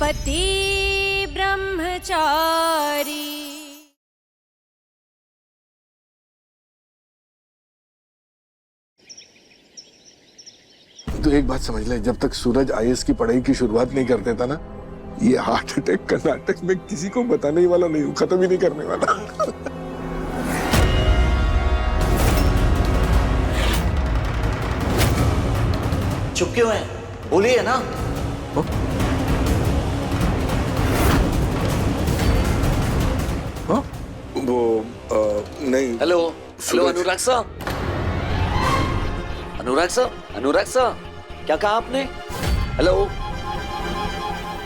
पति ब्रह्मचारी। तो एक बात समझ ले, जब तक सूरज आईएएस की पढ़ाई की शुरुआत नहीं कर देता ना, ये हार्ट अटैक का नाटक मैं किसी को बताने ही वाला नहीं हूँ, खत्म ही नहीं करने वाला। चुप क्यों है? बोलिए ना। वो नहीं। हेलो हेलो, अनुराग साहब। अनुराग साहब, अनुराग साहब, क्या कहा आपने? हेलो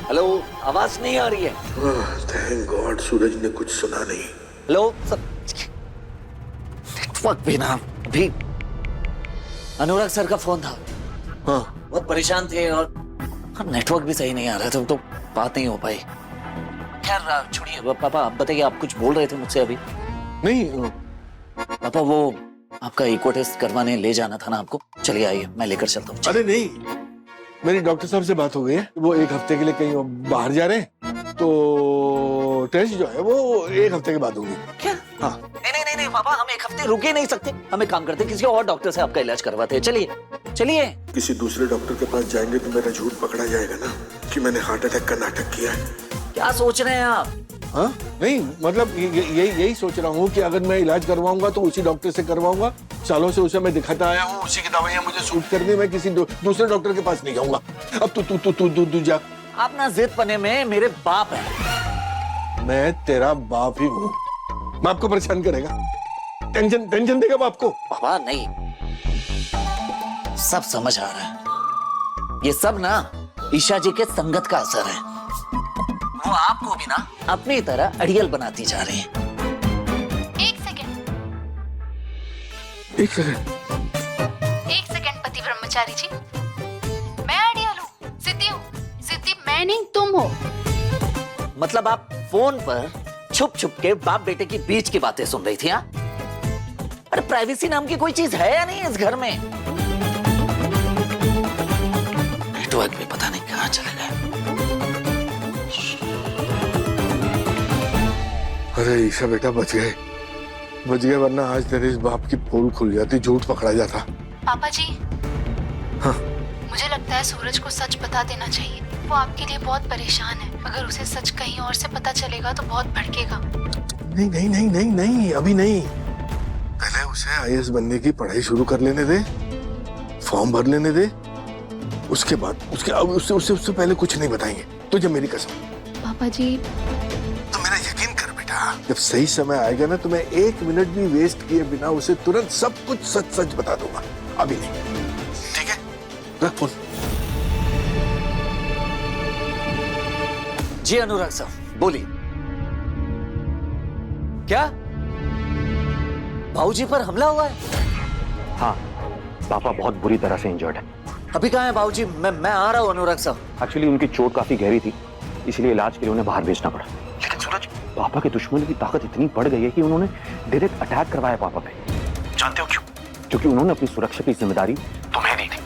हेलो, आवाज नहीं आ रही है। थैंक गॉड सूरज ने कुछ सुना नहीं। हेलो सर, नेटवर्क भी ना भी। अनुराग सर का फोन था। हाँ बहुत परेशान थे और नेटवर्क भी सही नहीं आ रहा था, तो बात नहीं हो पाई। खैर छोड़िए पापा, आप बताइए, आप कुछ बोल रहे थे मुझसे अभी। नहीं पापा वो आपका इको टेस्ट करवाने ले जाना था ना आपको, चलिए आइए मैं लेकर चलता हूँ। अरे नहीं, मेरी डॉक्टर साहब से बात हो गई है, वो एक हफ्ते के लिए कहीं बाहर जा रहे हैं, तो टेस्ट जो है वो एक हफ्ते के बाद होगी। क्या? हाँ। नहीं नहीं नहीं नहीं पापा, हम एक हफ्ते रुक ही नहीं सकते। हम एक काम करते हैं, किसी और डॉक्टर से आपका इलाज करवाते हैं। चलिए चलिए। किसी दूसरे डॉक्टर के पास जाएंगे तो मेरा झूठ पकड़ा जाएगा ना कि मैंने हार्ट अटैक का नाटक किया है। क्या सोच रहे हैं आप? हाँ नहीं, मतलब यही सोच रहा हूँ कि अगर मैं इलाज करवाऊंगा तो उसी डॉक्टर से करवाऊंगा। सालों से उसे मैं दिखाता आया हूँ, उसी की दवाइयाँ मुझे सूट करनी, मैं किसी दूसरे डॉक्टर के पास नहीं जाऊंगा। अब तू जा। आप ना जिद पने में मेरे बाप है। मैं तेरा बाप ही हूँ, बाप को परेशान करेगा, टेंशन देगा बाप को। पापा नहीं, सब समझ आ रहा है। ये सब ना ईशा जी के संगत का असर है। वो आपको भी ना अपनी तरह अड़ियल बनाती जा रही है। एक सेकंड पति ब्रह्मचारी जी, मैं अड़ियल हूँ, जिद्दी मैं नहीं तुम हो। मतलब आप फोन पर छुप छुप के बाप बेटे की बीच की बातें सुन रही थी? हाँ, अरे प्राइवेसी नाम की कोई चीज है या नहीं इस घर में? नेटवर्क भी पता नहीं कहाँ चले गए। अरे ईशा बेटा बच गए, वरना आज तेरे इस बाप की पोल खुल जाती, झूठ पकड़ा जाता। पापा जी, हाँ मुझे लगता है सूरज को सच बता देना चाहिए। वो आपके लिए बहुत परेशान है। अगर उसे सच कहीं और से पता चलेगा तो बहुत भड़केगा। नहीं नहीं नहीं नहीं नहीं, अभी नहीं, पहले उसे आईएएस बनने की पढ़ाई शुरू कर लेने दे, फॉर्म भर लेने दे, उसके बाद उससे पहले कुछ नहीं बताएंगे तुझे, मेरी कसम। पापा जी, तो मेरा यकीन कर बेटा, जब सही समय आएगा ना तो मैं एक मिनट भी वेस्ट किए बिना उसे तुरंत सब कुछ सच बता दूंगा। अभी नहीं, ठीक है? रख फोन। जी अनुराग साहब बोलिए। क्या भाऊजी पर हमला हुआ है? हाँ, पापा बहुत बुरी तरह से इंजर्ड है। अभी कहाँ है भाऊजी? मैं आ रहा हूँ अनुराग साहब। एक्चुअली उनकी चोट काफी गहरी थी, इसलिए इलाज के लिए उन्हें बाहर भेजना पड़ा। लेकिन सूरज, पापा के दुश्मन की ताकत इतनी बढ़ गई है कि उन्होंने डायरेक्ट अटैक करवाया पापा पे। जानते हो क्यों? क्योंकि उन्होंने अपनी सुरक्षा की जिम्मेदारी तुम्हें दी थी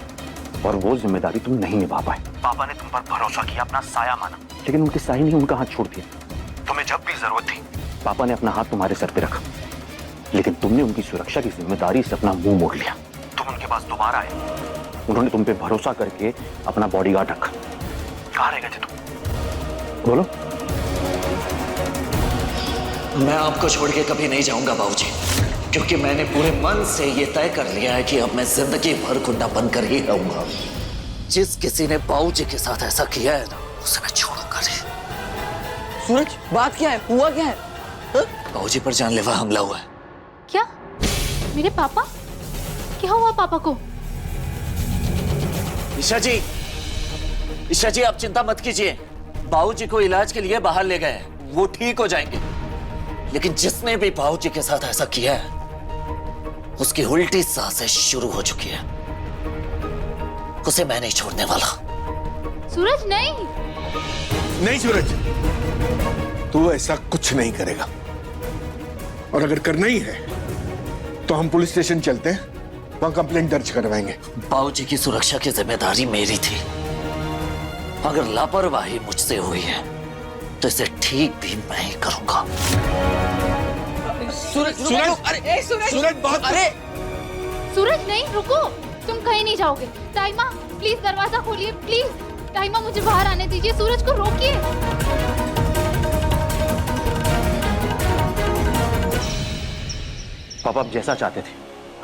और वो जिम्मेदारी तुम नहीं निभा पाए। पापा ने तुम पर भरोसा किया, अपना साया माना, लेकिन उनके साये ने उनका हाथ छोड़ दिया। तुम्हें जब भी जरूरत थी पापा ने अपना हाथ तुम्हारे सर पे रखा, लेकिन तुमने उनकी सुरक्षा की जिम्मेदारी से अपना मुंह मोड़ लिया। तुम उनके पास दोबारा आए, उन्होंने तुम पे भरोसा करके अपना बॉडीगार्ड रखा। कहाँ रह गए थे तुम? बोलो। मैं आपको छोड़ के कभी नहीं जाऊंगा बाबूजी, क्योंकि मैंने पूरे मन से ये तय कर लिया है कि अब मैं जिंदगी भर खुंडा बनकर ही रहूंगा। जिस किसी ने बाबूजी के साथ ऐसा किया है ना, उसे मैं छोड़ूंगा नहीं। सूरज, बात क्या है? हुआ क्या है? बाबूजी पर जानलेवा हमला हुआ है। क्या? मेरे पापा? क्या हुआ पापा को? ईशा जी आप चिंता मत कीजिए, बाबूजी को इलाज के लिए बाहर ले गए, वो ठीक हो जाएंगे। लेकिन जिसने भी बाबूजी के साथ ऐसा किया है, उसकी उल्टी सांसें शुरू हो चुकी है। उसे मैं नहीं छोड़ने वाला। सूरज नहीं। नहीं सूरज, तू ऐसा कुछ नहीं करेगा, और अगर करना ही है तो हम पुलिस स्टेशन चलते हैं, वहां कंप्लेंट दर्ज करवाएंगे। बाबूजी की सुरक्षा की जिम्मेदारी मेरी थी, अगर लापरवाही मुझसे हुई है तो इसे ठीक भी मैं ही करूंगा। सूरज, अरे सूरज बहुत, अरे सूरज नहीं, रुको, तुम कहीं नहीं जाओगे। ताइमा प्लीज दरवाजा खोलिए, प्लीज। ताइमा मुझे बाहर आने दीजिए, सूरज को रोकिए। पापा आप जैसा चाहते थे,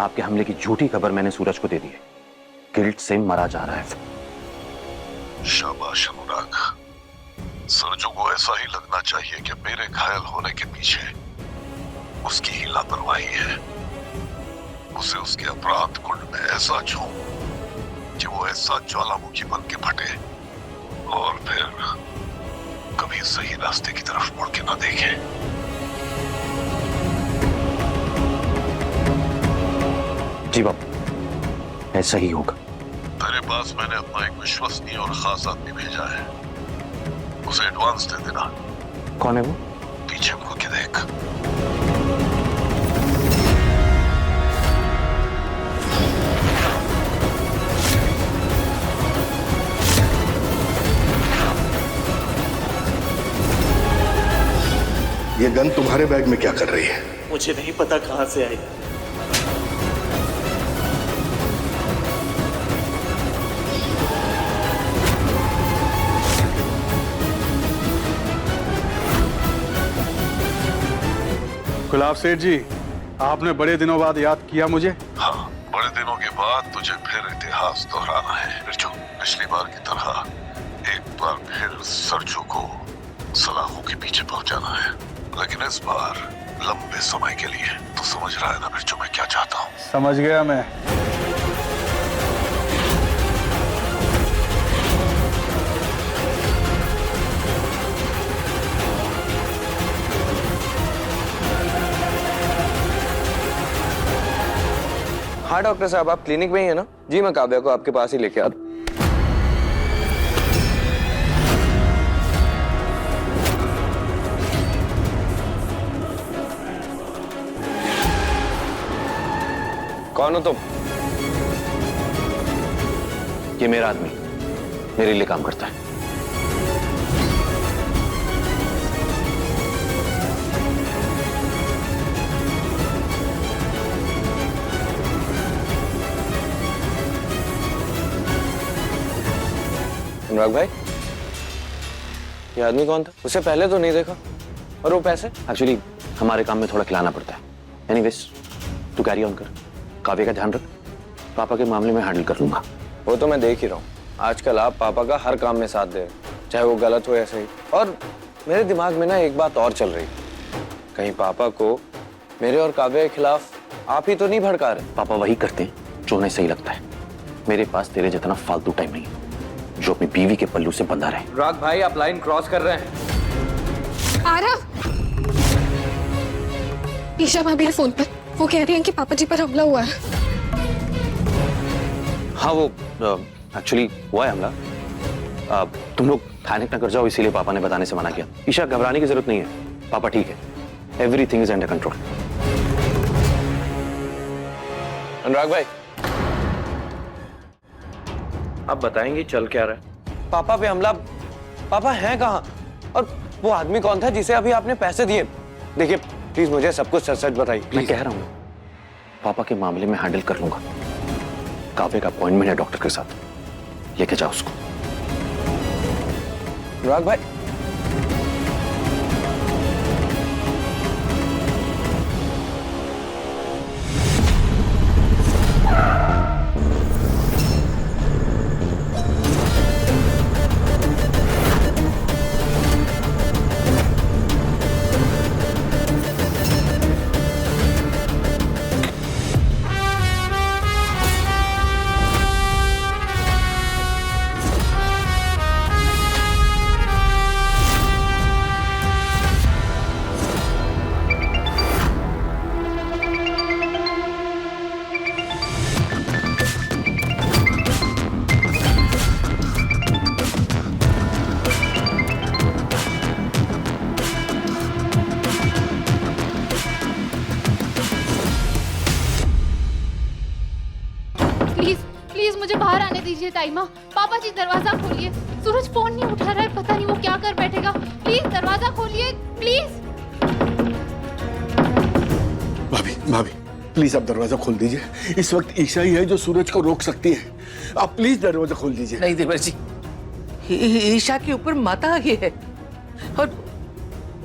आपके हमले की झूठी खबर मैंने सूरज को दे दी है। गिल्ट से मरा जा रहा है। शाबाश अनुराग, सरजू को ऐसा ही लगना चाहिए कि मेरे घायल होने के पीछे उसकी ही लापरवाही है। उसे उसके अपराध कुंड में ऐसा झोंक कि वो ऐसा ज्वालामुखी बन के फटे और फिर कभी सही रास्ते की तरफ मुड़ के ना देखे। जी बाबू, ऐसा ही होगा। तेरे पास मैंने अपना एक विश्वसनीय और खास आदमी भेजा है, उसे एडवांस दे देना। कौन है वो? पीछे मुड़ के देख। ये गन तुम्हारे बैग में क्या कर रही है? मुझे नहीं पता कहां से आई। गुलाब सेठ जी, आपने बड़े दिनों बाद याद किया मुझे। हाँ, बड़े दिनों के बाद तुझे फिर इतिहास दोहराना है। बिरजू, पिछली बार की तरह एक बार फिर सरजू को सलाखों के पीछे पहुंचाना है, लेकिन इस बार लंबे समय के लिए। तो समझ रहा है ना बिरजू मैं क्या चाहता हूँ? समझ गया मैं। हाँ डॉक्टर साहब, आप क्लिनिक में ही है ना? जी, मैं काव्या को आपके पास ही लेके आता। कौन हो तुम? ये मेरा आदमी मेरे लिए काम करता है। अनुराग भाई, ये आदमी कौन था? उसे पहले तो नहीं देखा। और वो पैसे? एक्चुअली हमारे काम में थोड़ा खिलाना पड़ता है। एनीवेज, तू कैरी ऑन कर, काव्य का ध्यान रख। पापा के मामले में हैंडल कर लूंगा। वो तो मैं देख ही रहा हूँ, आजकल आप पापा का हर काम में साथ दे रहे, चाहे वो गलत हो या सही। और मेरे दिमाग में ना एक बात और चल रही, कहीं पापा को मेरे और काव्य के खिलाफ आप ही तो नहीं भड़का रहे? पापा वही करते हैं जो उन्हें सही लगता है। मेरे पास तेरे जितना फालतू टाइम नहीं जो अपनी बीवी के पल्लू से बंधा रहे। अनुराग भाई, आप लाइन क्रॉस कर रहे हैं। आरव, ईशा भाभी है फोन पर, वो कह रही हैं कि पापा जी पर हमला हुआ है। हाँ, वो एक्चुअली हुआ है हमला। तुम लोग पैनिक ना कर जाओ, इसीलिए पापा ने बताने से मना किया। ईशा, घबराने की जरूरत नहीं है, पापा ठीक है। Everything is under control. Anurag भाई, आप बताएंगे चल क्या रहा है? पापा पे हमला, पापा हैं कहाँ? और वो आदमी कौन था जिसे अभी आपने पैसे दिए? देखिए प्लीज मुझे सब कुछ सच सच बताइए। मैं कह रहा हूँ पापा के मामले में हैंडल कर लूंगा। काव्य का अपॉइंटमेंट है डॉक्टर के साथ, लेके जाओ उसको। अनुराग भाई, ताईमा, पापा जी दरवाजा खोलिए। सूरज फोन नहीं उठा रहा है, पता नहीं वो क्या कर बैठेगा। प्लीज दरवाजा खोलिए, प्लीज। भाभी भाभी प्लीज आप दरवाजा खोल दीजिए। इस वक्त ईशा ही है जो सूरज को रोक सकती है। आप प्लीज दरवाजा खोल दीजिए। नहीं देवर जी, ईशा के ऊपर माता आई है और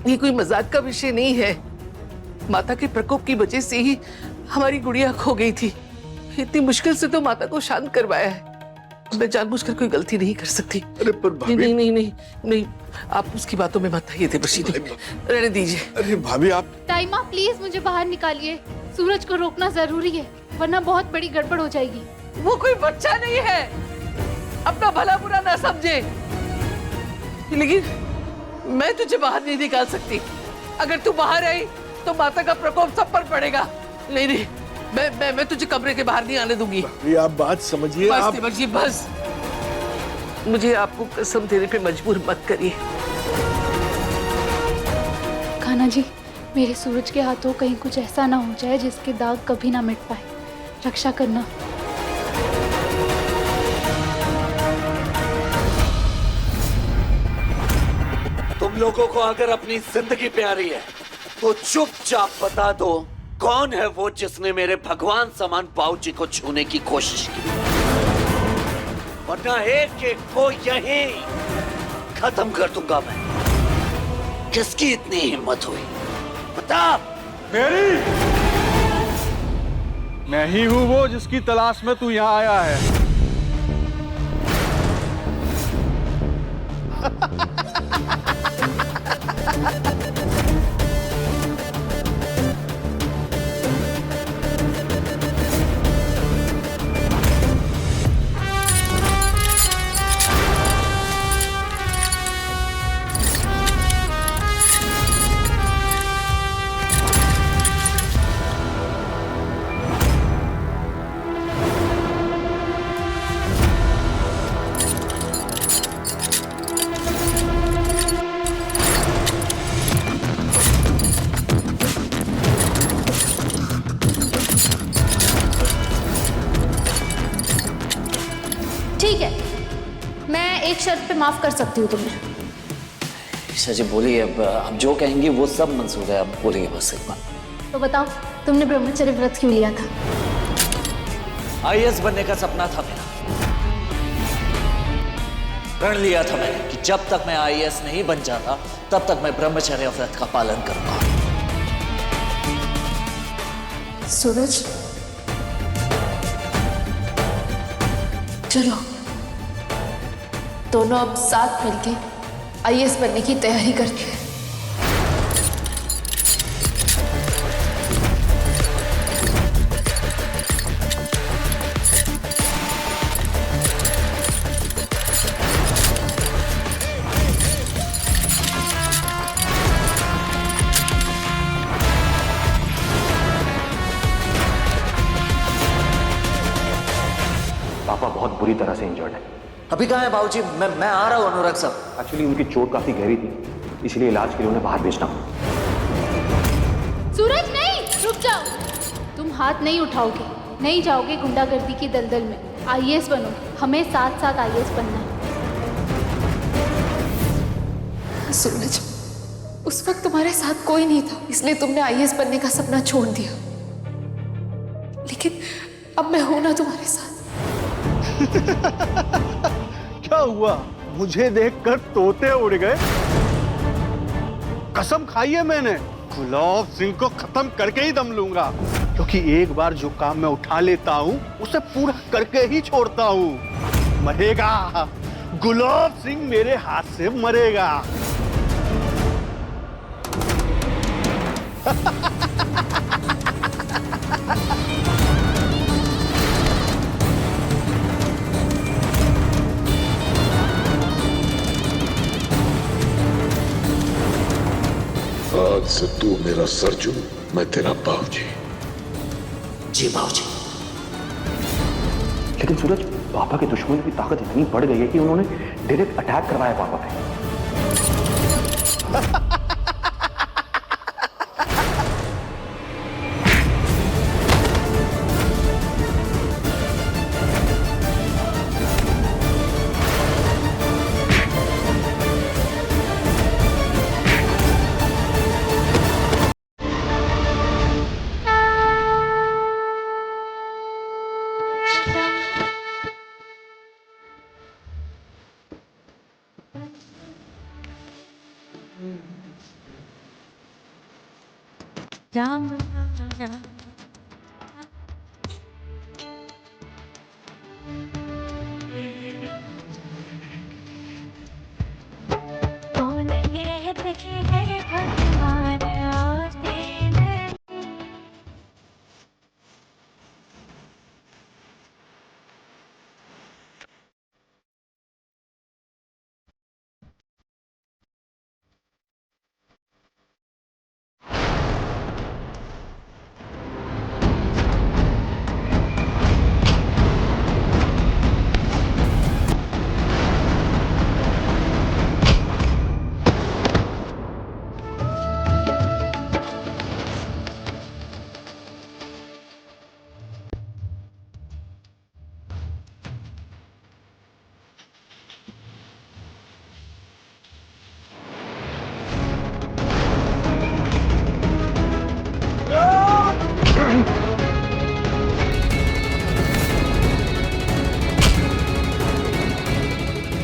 ये कोई मजाक का विषय नहीं है। माता के प्रकोप की वजह से ही हमारी गुड़िया खो गई थी। इतनी मुश्किल से तो माता को शांत करवाया है। मैं जानबूझकर कोई गलती नहीं कर सकती। अरे पर भाभी नहीं नहीं नहीं नहीं, आप उसकी बातों में मत आइए देवर जी, रहने दीजिए। अरे भाभी आप ताईमा प्लीज मुझे बाहर निकालिए। सूरज को रोकना जरूरी है, वरना बहुत बड़ी गड़बड़ हो जाएगी। वो कोई बच्चा नहीं है, अपना भला बुरा ना समझे। लेकिन मैं तुझे बाहर नहीं निकाल सकती। अगर तू बाहर आई तो माता का प्रकोप सब पर पड़ेगा। नहीं नहीं, मैं तुझे कमरे के बाहर नहीं आने दूंगी। भाभी आप बात समझिए। बस आप देवर जी बस, मुझे आपको कसम देने पे मजबूर मत करिए। खाना जी, मेरे सूरज के हाथों कहीं कुछ ऐसा ना हो जाए जिसके दाग कभी ना मिट पाए। रक्षा करना। तुम लोगों को अगर अपनी जिंदगी प्यारी है तो चुपचाप बता दो कौन है वो जिसने मेरे भगवान समान बाबूजी को छूने की कोशिश की, वरना एक एक को यहीं खत्म कर दूंगा मैं। किसकी इतनी हिम्मत हुई बता। मेरी, मैं ही हूं वो जिसकी तलाश में तू यहाँ आया है। ठीक है, मैं एक शर्त पे माफ कर सकती हूँ तुम्हें। ईशा जी बोलिए, अब जो कहेंगी वो सब मंजूर है। अब बोलिए बस एक बार। तो बताओ, तुमने ब्रह्मचर्य व्रत क्यों लिया था? आईएएस बनने का सपना था मेरा। प्रण लिया था मैंने कि जब तक मैं आईएएस नहीं बन जाता तब तक मैं ब्रह्मचर्य व्रत का पालन करूंगा। सूरज, चलो दोनों अब साथ मिलके आईएएस बनने की तैयारी करते हैं। पापा बहुत बुरी तरह से इंजर्ड है। अभी कहाँ है बाबूजी? मैं आ रहा हूँ अनुराग साहब। एक्चुअली उनकी चोट काफी गहरी थी, इसलिए इलाज के लिए उन्हें बाहर भेजना पड़ा। सूरज नहीं, रुक जाओ। तुम हाथ नहीं उठाओगे, नहीं जाओगे गुंडागर्दी की दलदल में। आईएएस बनोगे, हमें साथ साथ आईएएस बनना है। सूरज, उस वक्त तुम्हारे साथ कोई नहीं था, इसलिए तुमने आईएएस बनने का सपना छोड़ दिया। लेकिन अब मैं हूं ना तुम्हारे साथ। क्या हुआ? मुझे देखकर तोते उड़ गए? कसम खाई है मैंने, गुलाब सिंह को खत्म करके ही दम लूंगा, क्योंकि एक बार जो काम मैं उठा लेता हूं उसे पूरा करके ही छोड़ता हूं। मरेगा, गुलाब सिंह मेरे हाथ से मरेगा। आज से तू मेरा सरजू, मैं तेरा बाबूजी। जी बाबूजी। लेकिन सूरज, पापा के दुश्मनों की ताकत इतनी बढ़ गई है कि उन्होंने डायरेक्ट अटैक करवाया पापा पे।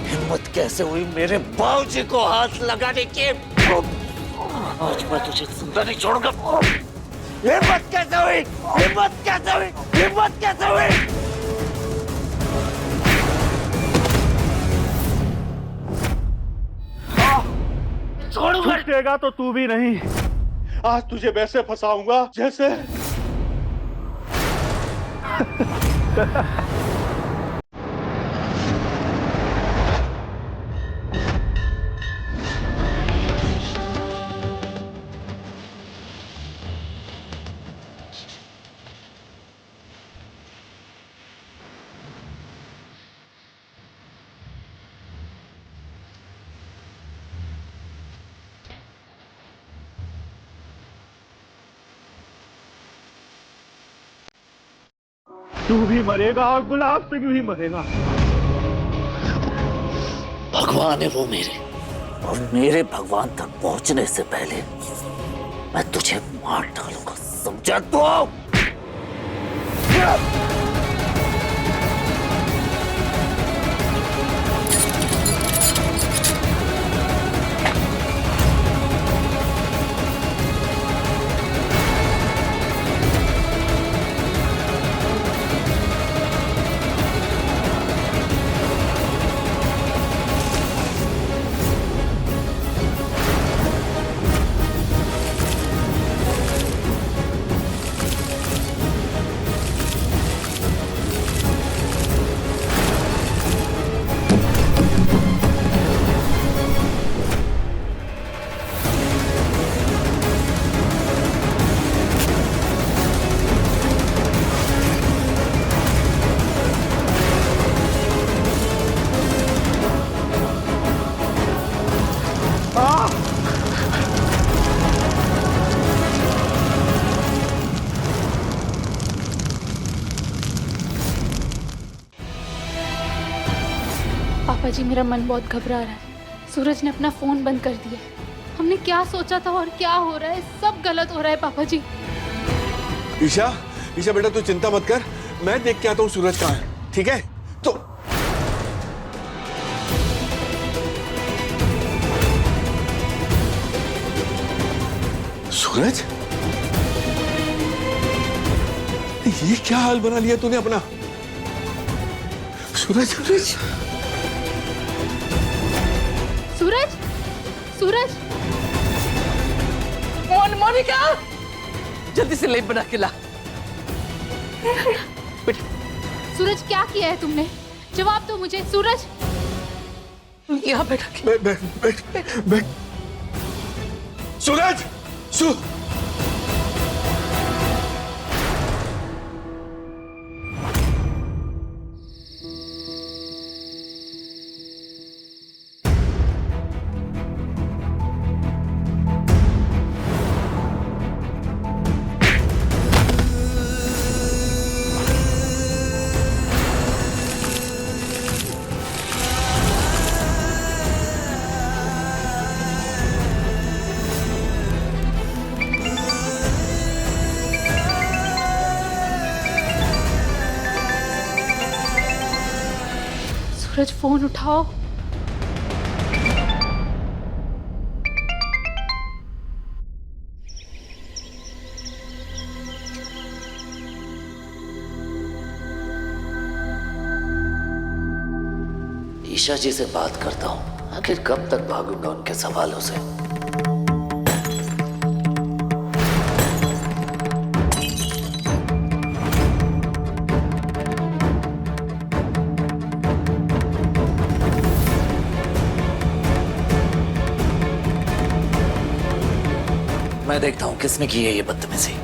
हिम्मत कैसे हुई मेरे बाबूजी को हाथ लगाने की? आज मैं तुझे जिंदा नहीं छोड़ूंगा। हिम्मत कैसे हुई? हिम्मत कैसे हुई? हिम्मत कैसे हुई? छूटेगा तो तू भी नहीं। आज तुझे वैसे फंसाऊंगा जैसे तू भी मरेगा और गुलाब सिंह भी मरेगा। भगवान है वो मेरे, और मेरे भगवान तक पहुंचने से पहले मैं तुझे मार डालूंगा, समझा तू? पापा जी, मेरा मन बहुत घबरा रहा है। सूरज ने अपना फोन बंद कर दिया। हमने क्या सोचा था और क्या हो रहा है, सब गलत हो रहा है पापा जी। ईशा, ईशा बेटा तू चिंता मत कर, मैं देख के आता हूँ सूरज कहाँ है, ठीक है? तो सूरज, ये क्या हाल बना लिया तूने अपना? सूरज, सूरज, सूरज, सूरज, मोनिका, जल्दी से लेप बना के ला। सूरज क्या किया है तुमने? जवाब दो मुझे सूरज। यहाँ बैठा के। बैठ बैठ बैठ बैठ। सूरज, सूरज फोन उठाओ। ईशा जी से बात करता हूँ। आखिर कब तक भागूंगा उनके सवालों से। मैं देखता हूँ किसने की है ये बदतमीजी।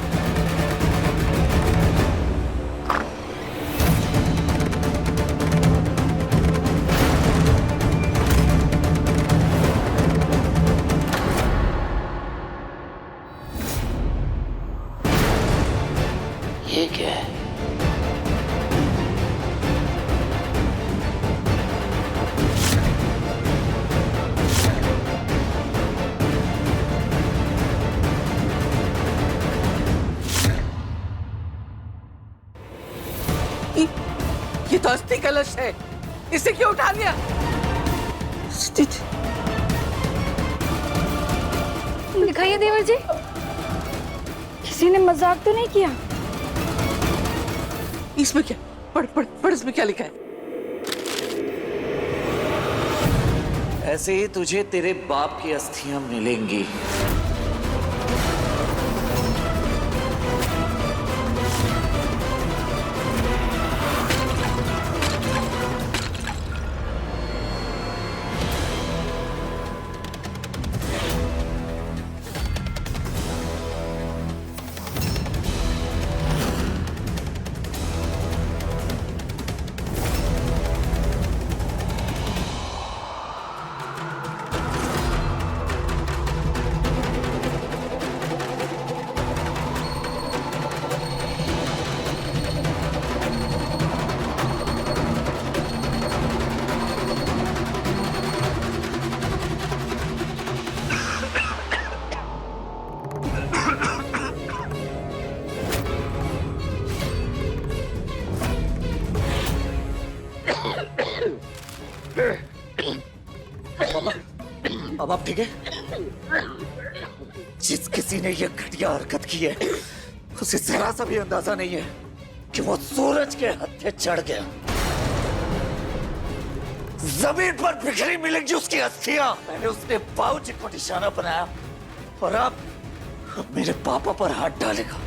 ये क्या है? ये तो अस्थि कलश है, इसे क्यों उठा लिया? दिखाइए देवर जी, किसी ने मजाक तो नहीं किया? इसमें क्या? पढ़ पढ़ पढ़, इसमें क्या लिखा है? ऐसे ही तुझे तेरे बाप की अस्थियां मिलेंगी। अब आप ठीक है? जिस किसी ने यह घटिया हरकत की है उसे जरा सा भी अंदाजा नहीं है कि वो सूरज के हत्थे चढ़ गया। जमीन पर बिखरी मिलेंगी उसकी अस्थियां। मैंने उसने बाबूजी को निशाना बनाया और अब मेरे पापा पर हाथ डालेगा।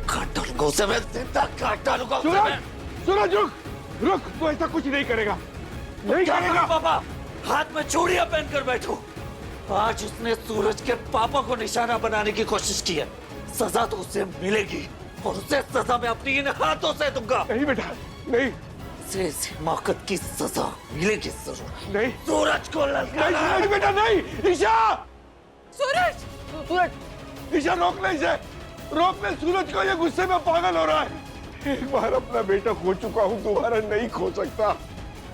काट डालूंगा उसे, मैं जिंदा काट डालूंगा उसे मैं। सूरज रुक रुक, तू ऐसा कुछ नहीं करेगा। नहीं क्या करेगा करूं पापा? हाथ में चूड़ियां पहनकर बैठो। आज उसने सूरज के पापा को निशाना बनाने की कोशिश की है। सजा तो उसे मिलेगी और उसे सजा मैं अपनी इन हाथों से दूंगा। नहीं बेटा नहीं, इसे इस हिमाकत की सजा मिलेगी जरूर। नहीं सूरज को ललकारा। नहीं सूरज बेटा नहीं। ईशा, सूरज! सूरज! ईशा रोक ले इसे, रोक ले सूरज को, ये गुस्से में पागल हो रहा है। एक बार अपना बेटा खो चुका हूँ, दोबारा नहीं खो सकता।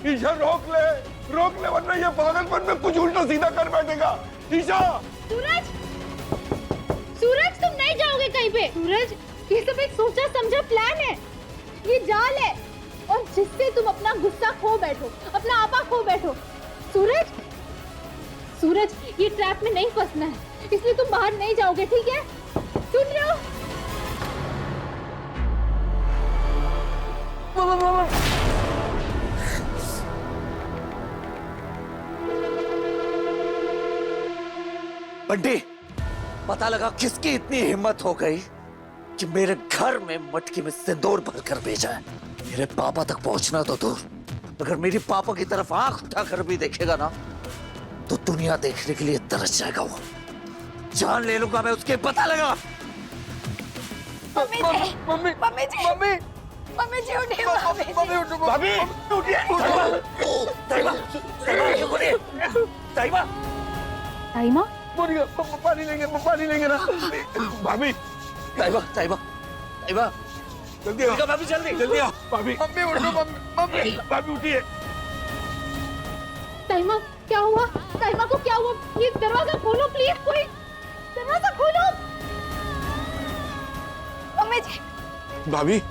ईशा रोक ले वरना ये पागलपन में कुछ उल्टा सीधा कर बैठेगा। ईशा! सूरज! सूरज तुम नहीं जाओगे कहीं पे। सूरज, ये सब एक सोचा समझा प्लान है। ये जाल है और जिससे तुम अपना गुस्सा खो बैठो, अपना आपा खो बैठो। सूरज! सूरज, ये ट्रैप में नहीं फंसना है, इसलिए तुम बाहर नहीं जाओगे, ठीक है? सुन रहे हो? बंटी, पता लगा किसकी इतनी हिम्मत हो गई कि मेरे घर में मटकी में सिंदूर भरकर भेजा है। मेरे पापा तक पहुंचना तो दूर, अगर मेरी पापा की तरफ आंख उठाकर भी देखेगा ना तो दुनिया देखने के लिए तरस जाएगा। वो जान ले लूंगा मैं उसके। पता लगा। मम्मी जी, मम्मी मम्मी जी, मम्मी मम्मी जी उठिए, मम्मी जी। मम्मी उठो, भाभी उठिए। ताइमा, ताइमा क्यों बोली? ताइमा, ताइमा? पानी लेंगे ना भाभी। ताइमा, ताइमा, ताइमा, जल्दी आओ भाभी, जल्दी जल्दी आओ भाभी। मम्मी उठो, मम्मी भाभी उठिए। ताइमा, क्या हुआ? ताइमा को क्या हुआ? प्लीज दरवाजा खोलो, प्लीज कोई दरवाजा खोलो। मम्मी जी, भाभी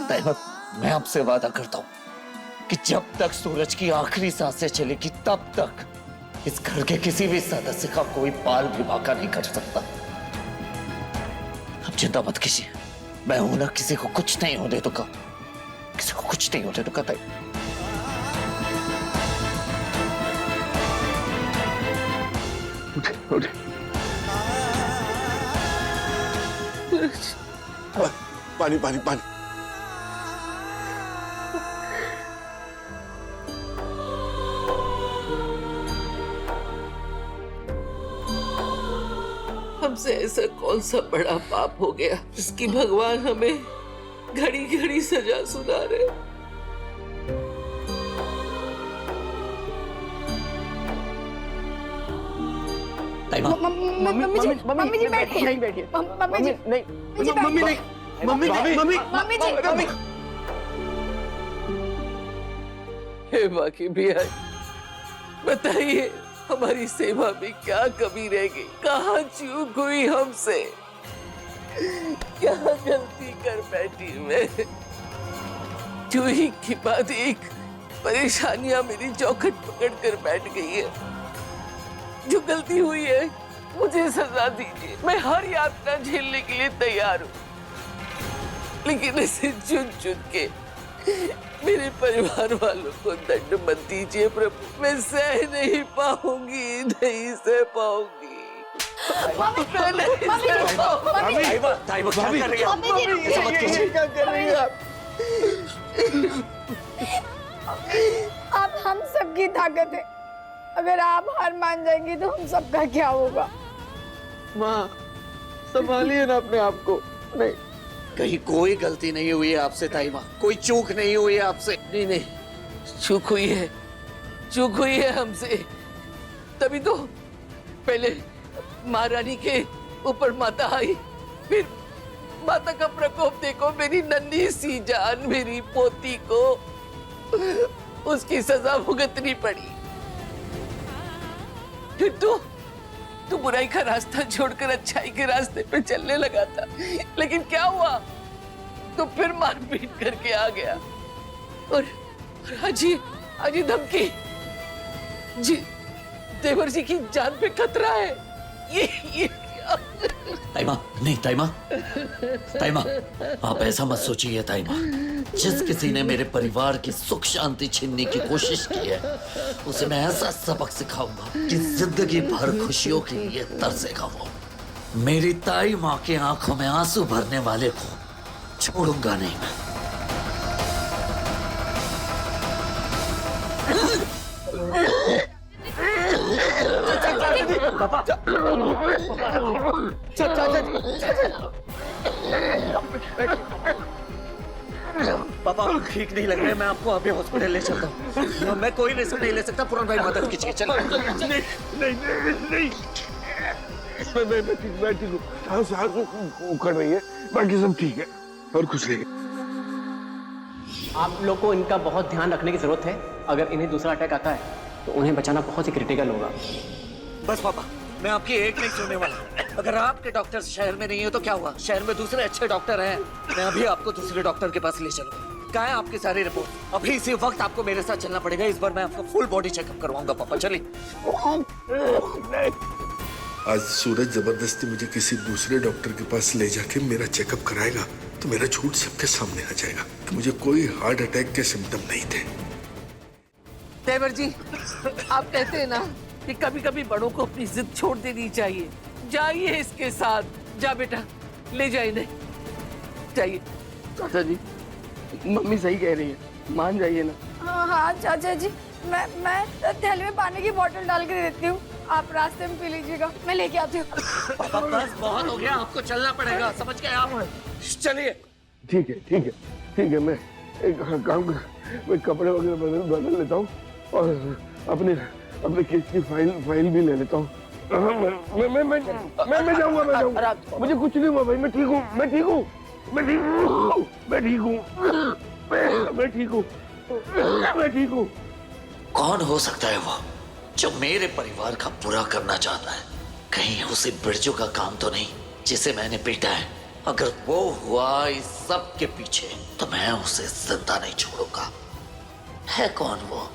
ताइमा, मैं आपसे वादा करता हूं कि जब तक सूरज की आखिरी सांसें चलेगी तब तक इस घर के किसी भी सदस्य का कोई बाल भी बांका नहीं कर सकता। अब चिंता मत कीजिए, मैं हूं ना, किसी को कुछ नहीं होने दूंगा, किसी को कुछ नहीं होने दूंगा। ताई उठे। पानी पानी पानी। हमसे ऐसा कौन सा बड़ा पाप हो गया जिसकी भगवान हमें घड़ी घड़ी सजा सुना रहे। मम्मी जी बैठिए। नहीं बैठिए। मम्मी जी नहीं। मम्मी नहीं। मम्मी जी। हे बाकी भी आई, बताइए हमारी सेवा में क्या कमी रह गई, कहाँ चूक हुई हमसे, क्या गलती कर बैठी मैं। जो ही की बाद एक परेशानियां मेरी चौखट पकड़ कर बैठ गई है। जो गलती हुई है मुझे सजा दीजिए, मैं हर यातना झेलने के लिए तैयार हूँ, लेकिन इसे चुन चुन के मेरे परिवार वालों को दंड मत दीजिए प्रभु। मैं सह नहीं पाऊंगी, नहीं सह पाऊंगी। आप हम सबकी ताकत है, अगर आप हार मान जाएंगी तो हम सबका क्या होगा। माँ संभालिए ना अपने आप को। नहीं, कहीं कोई गलती नहीं हुई है आपसे ताई माँ, कोई चूक नहीं हुई है आपसे। नहीं, चूक हुई है, चूक हुई है हमसे। तभी तो पहले महारानी के ऊपर माता आई, फिर माता का प्रकोप देखो, मेरी नन्ही सी जान, मेरी पोती को उसकी सजा भुगतनी पड़ी। फिर तू बुराई का रास्ता छोड़कर अच्छाई के रास्ते पे चलने लगा था, लेकिन क्या हुआ, तो फिर मारपीट करके आ गया। और अजी धमकी जी, देवर जी की जान पे खतरा है। ये ताईमा, नहीं ताईमा, आप ऐसा मत सोचिए ताईमा। जिस किसी ने मेरे परिवार की सुख शांति छीनने की कोशिश की है, उसे मैं ऐसा सबक सिखाऊंगा कि जिंदगी भर खुशियों के लिए तरसेगा वो। मेरी ताई माँ की आंखों में आंसू भरने वाले को छोड़ूंगा नहीं मैं। पापा ठीक नहीं लग रहा है, मैं आपको अभी हॉस्पिटल ले चलता हूँ। मैं कोई रिस्क नहीं ले सकता, पूरन भाई मदद कीजिए। चलो। नहीं। मैं ठीक हूँ। सांस उखड़ रही है, बाकी सब ठीक है और खुश रहिए। आप लोग को इनका बहुत ध्यान रखने की जरूरत है। अगर इन्हें दूसरा अटैक आता है तो उन्हें बचाना बहुत ही क्रिटिकल होगा। बस पापा, मैं आपकी एक नहीं सुनने वाला। अगर आपके डॉक्टर शहर में नहीं है तो क्या हुआ, शहर में दूसरे अच्छे डॉक्टर हैं। मैं अभी आपको दूसरे डॉक्टर के पास ले चलूंगा। कहाँ है आपकी सारी रिपोर्ट? अभी इसी वक्त आपको मेरे साथ चलना पड़ेगा। इस बार मैं आपका फुल बॉडी चेकअप करवाऊंगा पापा। चलिए। आज सूरज जबरदस्ती मुझे किसी दूसरे डॉक्टर के पास ले जाके मेरा चेकअप कराएगा तो मेरा झूठ सबके सामने आ जाएगा कि मुझे कोई हार्ट अटैक के सिम्टम नहीं थे। देवर जी, आप कहते हैं ना कि कभी कभी बड़ों को अपनी जिद छोड़ देनी चाहिए। जाइए इसके साथ, जा बेटा, ले जाइए। नहीं जाइए। चाचा जी, मम्मी सही कह रही है, मान जाइए ना। हाँ चाचा जी, मैं थैले में पानी की बोतल डाल के देती हूँ, आप रास्ते में पी लीजिएगा, मैं लेके आती हूँ। पापा बस बहुत हो गया, आपको चलना पड़ेगा, समझ गए आप? चलिए। ठीक है, मैं एक काम कर, मैं कपड़े वगैरह बदल लेता हूँ और अपने केस की फाइल भी ले लेता हूँ। मैं जाऊंगा। मुझे कुछ नहीं हुआ भाई, मैं ठीक हूँ। कौन हो सकता है वो जो मेरे परिवार का बुरा करना चाहता है? कहीं उसे बिरजू का काम तो नहीं जिसे मैंने पीटा है? अगर वो हुआ इस सब के पीछे तो मैं उसे जिंदा नहीं छोड़ूंगा। है कौन वो?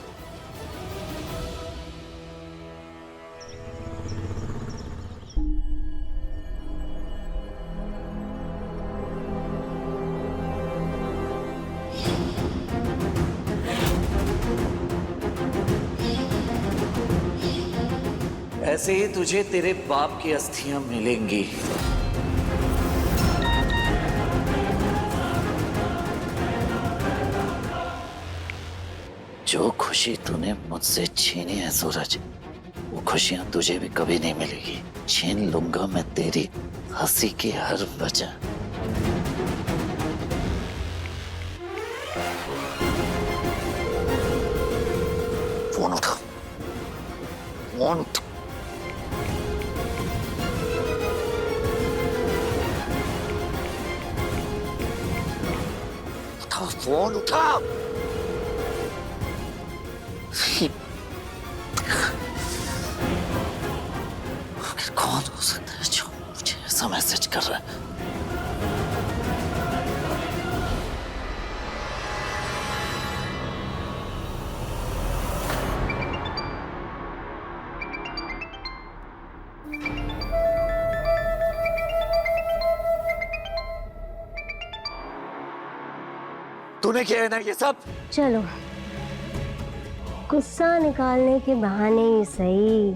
जैसे ही तुझे तेरे बाप की अस्थियां मिलेंगी, जो खुशी तूने मुझसे छीनी है सूरज, वो खुशियां तुझे भी कभी नहीं मिलेगी। छीन लूंगा मैं तेरी हंसी की हर वजह। फोन उठा, फोन उठा। उठा फोन उठा। कौन हो सकता है जो मुझे ऐसा मैसेज कर रहा है? तूने किया है ना ये सब? चलो, गुस्सा निकालने के बहाने ही सही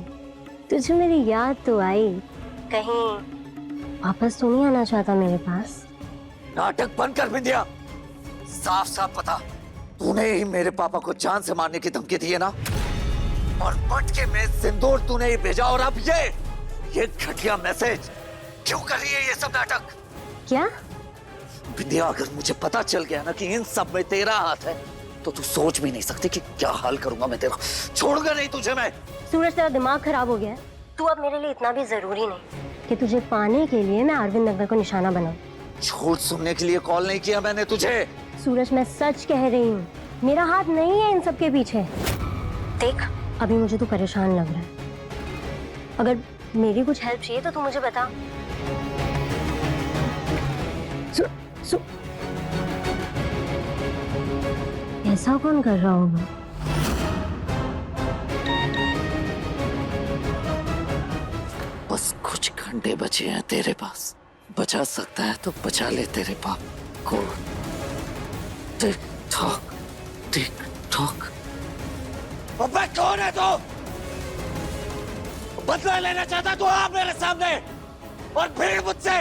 तुझे मेरी याद तो आई। कहीं वापस तो नहीं आना चाहता मेरे पास? नाटक बंद कर बिंदिया। साफ साफ पता, तूने ही मेरे पापा को जान से मारने की धमकी दी है ना, और मटके में सिंदूर तूने ही भेजा, और अब ये घटिया मैसेज क्यों कर रही है ये सब नाटक? क्या बिंदिया, अगर मुझे पता चल गया ना कि इन सब में तेरा हाथ है, तो तू सोच भी नहीं सकती कि क्या हाल करूंगा मैं तेरा। छोड़ूंगा नहीं तुझे मैं। सूरज, तेरा दिमाग खराब हो गया है। तू अब मेरे लिए इतना भी जरूरी नहीं कि तुझे पाने के लिए मैं अरविंद नगर को निशाना बनाऊं। झूठ सुनने के लिए कॉल नहीं किया मैंने तुझे। सूरज, मैं सच कह रही हूँ, मेरा हाथ नहीं है इन सब के पीछे। देख, अभी मुझे तू परेशान लग रहा है। अगर मेरी कुछ हेल्प चाहिए तो तू मुझे बता। ऐसा कौन कर रहा होगा? बस कुछ घंटे बचे हैं तेरे पास। बचा सकता है तो बचा ले तेरे बाप को। Tick tock, tick tock. अबे कौन है तू? बदला लेना चाहता तू? आ मेरे सामने और भीड़ मुझसे।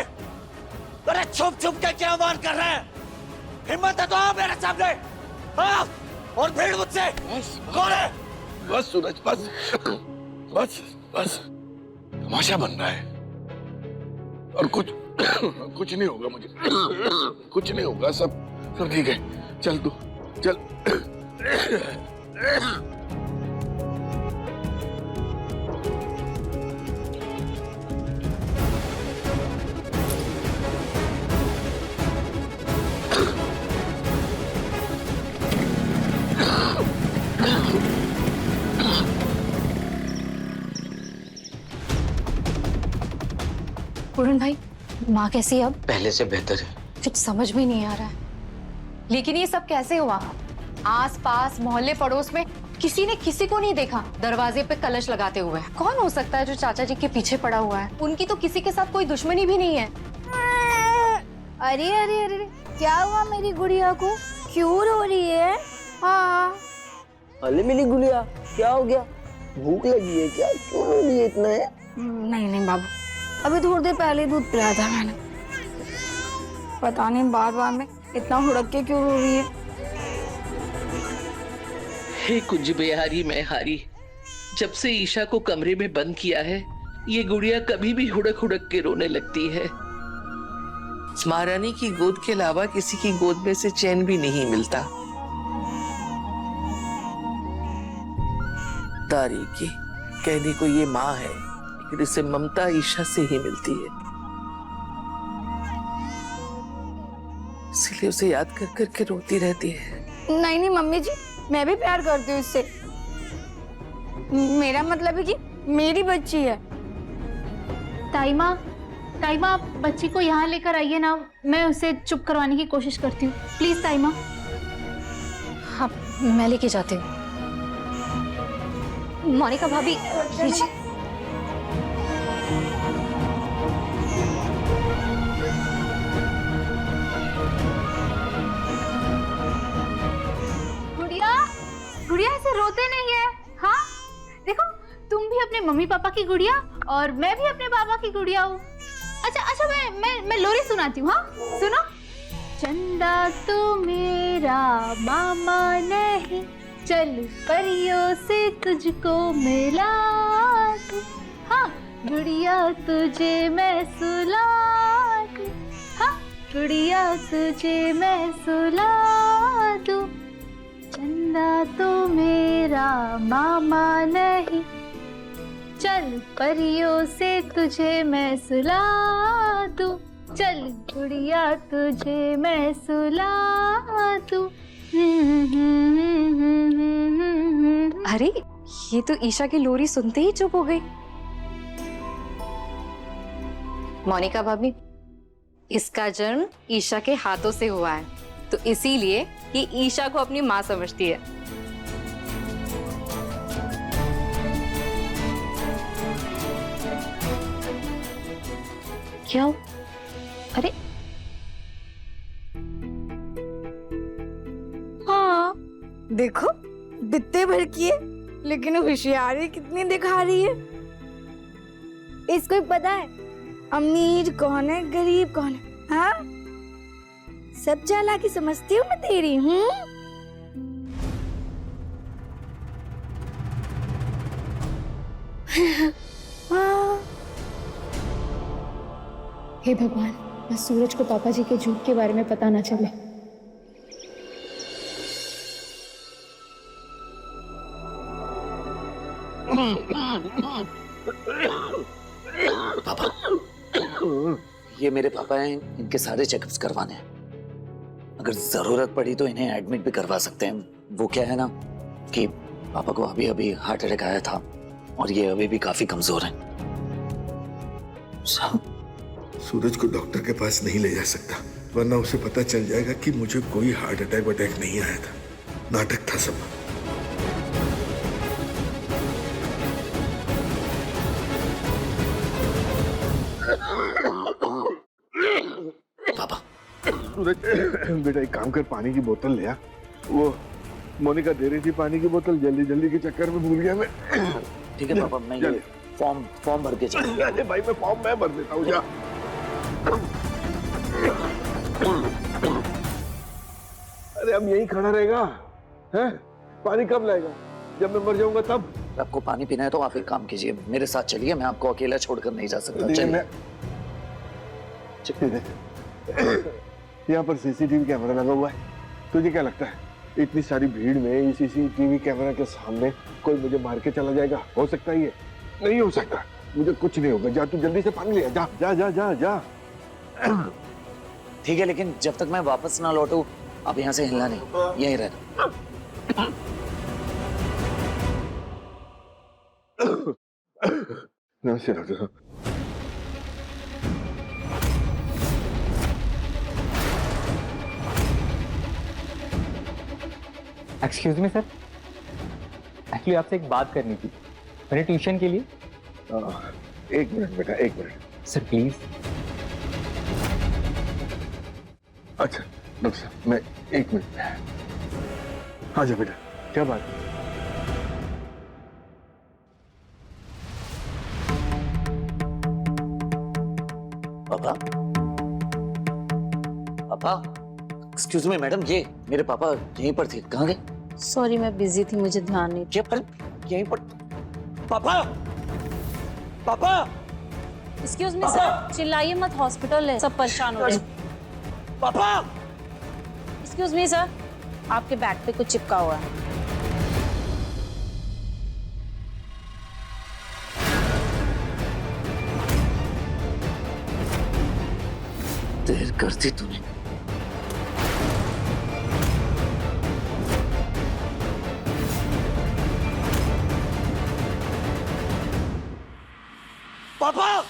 अरे छुप छुप के क्या वार कर रहे हैं? हिम्मत है तो आ मेरे सामने, आ, और भीड़ मुझसे। कौन है? बस सूरज, बस बस बस, तमाशा बन रहा है और कुछ नहीं होगा मुझे। कुछ नहीं होगा, सब ठीक है। चल तू चल। पूरन भाई, माँ कैसी है अब? पहले से बेहतर है। कुछ समझ में नहीं आ रहा है, लेकिन ये सब कैसे हुआ? आस पास मोहल्ले पड़ोस में किसी ने किसी को नहीं देखा दरवाजे पे कलश लगाते हुए। कौन हो सकता है जो चाचा जी के पीछे पड़ा हुआ है? उनकी तो किसी के साथ कोई दुश्मनी भी नहीं है। अरे अरे अरे, क्या हुआ मेरी गुड़िया को? क्यों रो रही है? हाँ, अरे मेरी गुड़िया, क्या हो गया? भूख लगी है क्या? क्यों रो रही है इतना है? नहीं नहीं बाबू, अभी थोड़ी देर पहले ही दूध पिलाया था मैंने। पता नहीं बार बार में इतना हुड़क के क्यों रो रही है। हे कुंज बेहारी मैं हारी, जब से ईशा को कमरे में बंद किया है, ये गुड़िया कभी भी हुड़क हुड़क के रोने लगती है। महारानी की गोद के अलावा किसी की गोद में से चैन भी नहीं मिलता। तारी की कहने को ये माँ है, लेकिन इसे ममता ईशा से ही मिलती है, इसलिए उसे याद कर करके रोती रहती है। नहीं नहीं मम्मी जी, मैं भी प्यार करती हूँ इससे। मेरा मतलब है कि मेरी बच्ची है। ताई माँ, आप बच्ची को यहाँ लेकर आइए ना, मैं उसे चुप करवाने की कोशिश करती हूँ। प्लीज ताई माँ। हाँ, मैं लेके जाती हूँ। मोनिका भाभी, लीजिए। गुड़िया, ऐसे रोते नहीं है। हाँ देखो, तुम भी अपने मम्मी पापा की गुड़िया और मैं भी अपने पापा की गुड़िया हूँ। अच्छा मैं लोरी सुनाती हूँ। हाँ सुनो। चंदा तो मेरा मामा नहीं, चल परियों से तुझको मिला दूं। हाँ गुड़िया तुझे मैं सुला दूं। हाँ गुड़िया तुझे मैं सुला दूं। चंदा तो मेरा मामा नहीं, चल परियों से तुझे मैं सुला दूं। चल गुड़िया तुझे मैं सुला दूं। अरे ये तो ईशा की लोरी सुनते ही चुप हो गई। मोनिका भाभी, इसका जन्म ईशा के हाथों से हुआ है, तो इसीलिए ये ईशा को अपनी माँ समझती है। क्या? अरे हाँ देखो, बित्ते भर की है लेकिन होशियारी कितनी दिखा रही है। इसको पता है अमीर कौन है गरीब कौन है। हाँ सब चालाकी समझती हूँ मैं तेरी। हे भगवान, बस सूरज को पापा जी के झूठ के बारे में पता ना चले। पापा, ये मेरे पापा हैं, इनके सारे चेकअप्स करवाने हैं। अगर जरूरत पड़ी तो इन्हें एडमिट भी करवा सकते हैं। वो क्या है ना कि पापा को अभी अभी हार्ट अटैक आया था और ये अभी भी काफी कमजोर हैं। सूरज को डॉक्टर के पास नहीं ले जा सकता, वरना उसे पता चल जाएगा कि मुझे कोई हार्ट अटैक नहीं आया था, नाटक था सब। पापा सूरज बेटा एक काम कर, पानी की बोतल ले आ। वो मोनिका दे रही थी पानी की बोतल, जल्दी जल्दी के चक्कर में भूल गया मैं। ठीक है पापा, मैं ये फॉर्म भर के चलूंगा। अरे भाई मैं फॉर्म मैं भर देता हूँ, जा। अरे अब यही खड़ा रहेगा हैं? पानी कब लाएगा? जब मैं मर जाऊंगा तब? आपको पानी पीना है तो आप एक काम कीजिए, मेरे साथ चलिए, मैं आपको अकेला छोड़कर नहीं जा सकता। चलिए। यहाँ पर सीसीटीवी कैमरा लगा हुआ है, तुझे क्या लगता है इतनी सारी भीड़ में इस सीसीटीवी कैमरा के सामने कोई मुझे मार के चला जाएगा? हो सकता है? ये नहीं हो सकता, मुझे कुछ नहीं होगा। जा तू जल्दी से पानी ले आ, जा जा जा जा जा। ठीक है, लेकिन जब तक मैं वापस ना लौटूं आप यहाँ से हिलना नहीं, यहीं रहना। नमस्ते डॉक्टर साहब। एक्सक्यूज मी सर, एक्चुअली आपसे एक बात करनी थी मेरे ट्यूशन के लिए। एक मिनट बेटा, एक मिनट सर प्लीज। अच्छा डॉक्टर साहब, मैं एक मिनट। हाँ जा बेटा, क्या बात है? पापा, पापा, एक्सक्यूज मी मैडम, ये मेरे पापा यहीं पर थे, कहाँ गए? सॉरी मैं बिजी थी, मुझे ध्यान नहीं। ये पर यहीं पर। पापा, पापा, एक्सक्यूज मी सर, चिल्लाइए मत, हॉस्पिटल है, सब परेशान हो रहे हैं। पापा, एक्सक्यूज मी सर, आपके बैग पे कुछ चिपका हुआ है। देर कर दी तूने। पापा,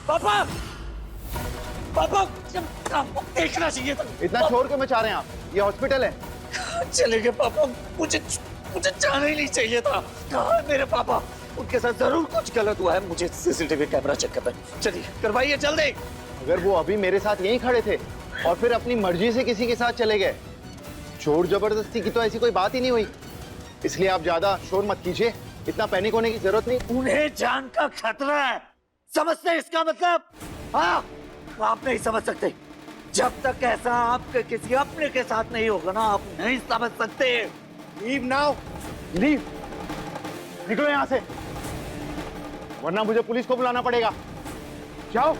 पापा, पापा, आपको देखना चाहिए था। इतना शोर क्यों मचा रहे हैं आप? ये हॉस्पिटल है। चले गए पापा, मुझे जाना ही नहीं चाहिए था। कहाँ है मेरे पापा? उनके साथ जरूर कुछ गलत हुआ है, मुझे सीसीटीवी कैमरा चेक करना है। चलिए करवाइए जल्दी। अगर वो अभी मेरे साथ यहीं खड़े थे और फिर अपनी मर्जी से किसी के साथ चले गए, जोर जबरदस्ती की तो ऐसी कोई बात ही नहीं हुई। इसलिए आप ज्यादा शोर मत कीजिए इतना पैनिक होने की जरूरत नहीं। उन्हें जान का खतरा है, समझते हैं इसका मतलब? हाँ, आप नहीं समझ सकते। जब तक ऐसा आपके किसी अपने के साथ नहीं होगा ना, आप नहीं समझ सकते। लीव नाउ, लीव, निकलो यहाँ से, वरना मुझे पुलिस को बुलाना पड़ेगा। जाओ।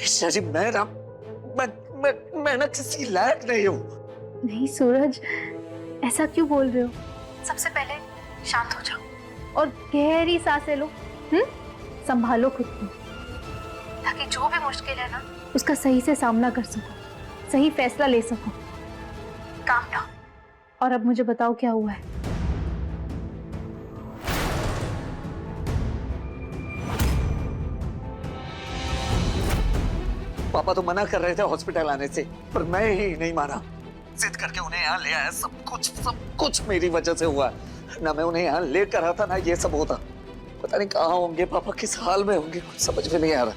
ईशा जी, मैं ना किसी लायक नहीं हूँ। नहीं सूरज, ऐसा क्यों बोल रहे हो? सबसे पहले शांत हो जाओ और गहरी सांसें लो। संभालो खुद को, ताकि जो भी मुश्किल है ना, उसका सही से सामना कर सको, सही फैसला ले सको। Calm down. और अब मुझे बताओ क्या हुआ है? पापा तो मना कर रहे थे हॉस्पिटल आने से, पर मैं ही नहीं माना। जिद करके उन्हें यहाँ ले आया। सब कुछ मेरी वजह से हुआ। ना मैं उन्हें यहाँ लेकर आता, ना ये सब होता। पता नहीं कहाँ होंगे पापा, किस हाल में होंगे, कुछ समझ में नहीं आ रहा।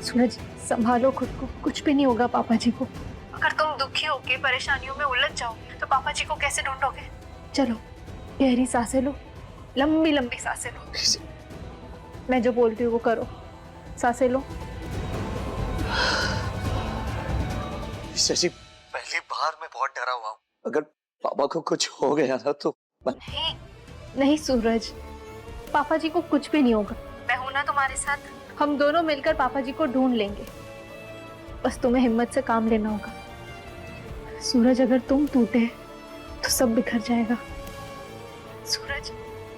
सूरज, संभालो खुद को, कुछ भी नहीं होगा पापा जी को। अगर तुम दुखी होके परेशानियों में उलझ जाओगे तो पापा जी को कैसे ढूंढोगे? चलो गहरी सांसें लो, लंबी लंबी सांसें लो। मैं जो बोलती हूँ वो करो। सांसें लो। शशि, पहली बार मैं बहुत डरा हुआ हूँ। अगर पापा को कुछ हो गया ना तो नहीं सूरज, पापा जी को कुछ भी नहीं होगा। मैं हूं ना तुम्हारे साथ। हम दोनों मिलकर पापा जी को ढूंढ लेंगे। बस तुम्हें हिम्मत से काम लेना होगा। सूरज, अगर तुम टूटे तो सब बिखर जाएगा। सूरज,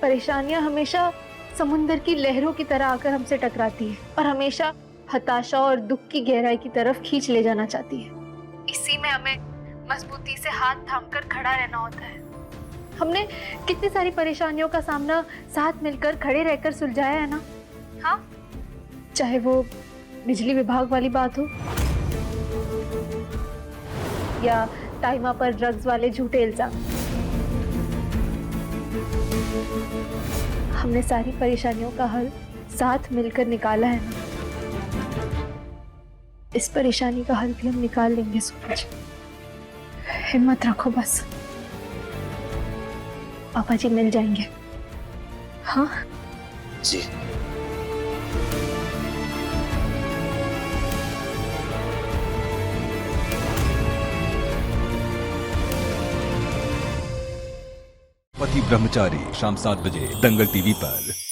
परेशानियां हमेशा समुंदर की लहरों की तरह आकर हमसे टकराती है और हमेशा हताशा और दुख की गहराई की तरफ खींच ले जाना चाहती है। इसी में हमें मजबूती से हाथ थामकर खड़ा रहना होता है। हमने कितनी सारी परेशानियों का सामना साथ मिलकर खड़े रहकर सुलझाया है ना? हाँ, चाहे वो बिजली विभाग वाली बात हो या टाइमा पर ड्रग्स वाले झूठे इल्जाम। हमने सारी परेशानियों का हल साथ मिलकर निकाला है ना। इस परेशानी का हल भी हम निकाल लेंगे सूरज। हिम्मत रखो बस, पापा जी मिल जाएंगे। हाँ जी। पति ब्रह्मचारी शाम 7 बजे दंगल टीवी पर।